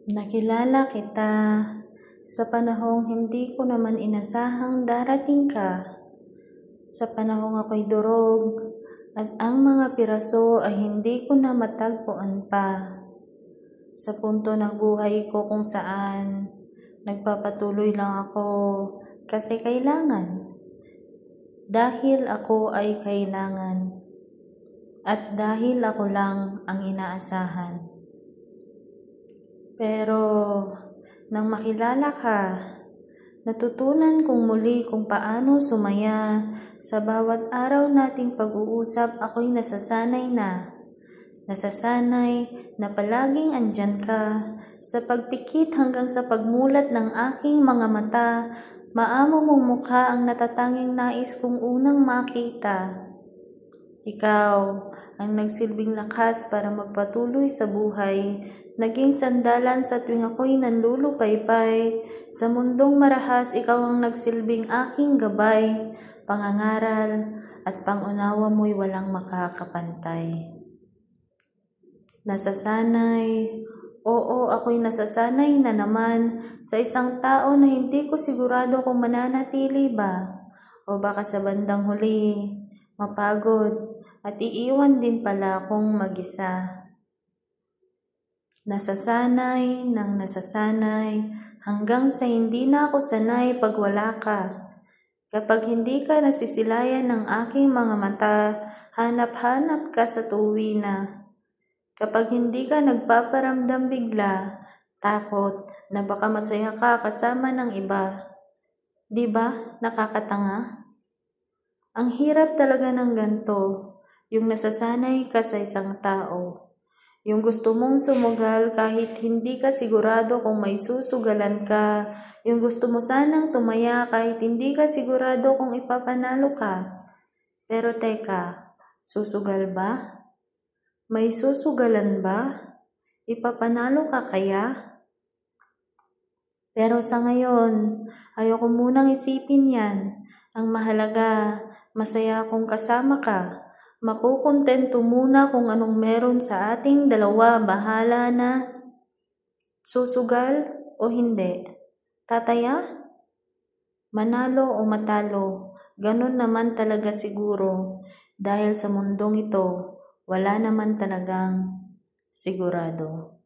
Nakilala kita sa panahong hindi ko naman inasahang darating ka. Sa panahong ako'y durog at ang mga piraso ay hindi ko na matagpuan pa. Sa punto ng buhay ko kung saan nagpapatuloy lang ako kasi kailangan. Dahil ako ay kailangan at dahil ako lang ang inaasahan. Pero nang makilala ka, natutunan kong muli kung paano sumaya. Sa bawat araw nating pag-uusap, ako'y nasasanay na palaging andyan ka. Sa pagpikit hanggang sa pagmulat ng aking mga mata, maamo mong mukha ang natatanging nais kong unang makita. Ikaw ang nagsilbing lakas para magpatuloy sa buhay, naging sandalan sa tuwing ako'y nanlulupaypay. Sa mundong marahas, ikaw ang nagsilbing aking gabay, pangangaral at pangunawa mo'y walang makakapantay. Ako'y nasasanay na naman sa isang tao na hindi ko sigurado kung mananatili ba o baka sa bandang huli, mapagod at iiwan din pala akong mag-isa. Nasasanay hanggang sa hindi na ako sanay pag wala ka. Kapag hindi ka nasisilayan ng aking mga mata, hanap-hanap ka sa tuwina. Kapag hindi ka nagpaparamdam bigla, takot na baka masaya ka kasama ng iba. Di ba nakakatanga? Ang hirap talaga ng ganito, yung nasasanay ka sa isang tao. Yung gusto mong sumugal kahit hindi ka sigurado kung may susugalan ka. Yung gusto mo sanang tumaya kahit hindi ka sigurado kung ipapanalo ka. Pero teka, susugal ba? May susugalan ba? Ipapanalo ka kaya? Pero sa ngayon, ayoko munang isipin yan. Ang mahalaga, masaya akong kasama ka. Makukontento muna kung anong meron sa ating dalawa. Bahala na. Susugal o hindi? Tataya? Manalo o matalo? Ganun naman talaga siguro. Dahil sa mundong ito, wala naman talagang sigurado.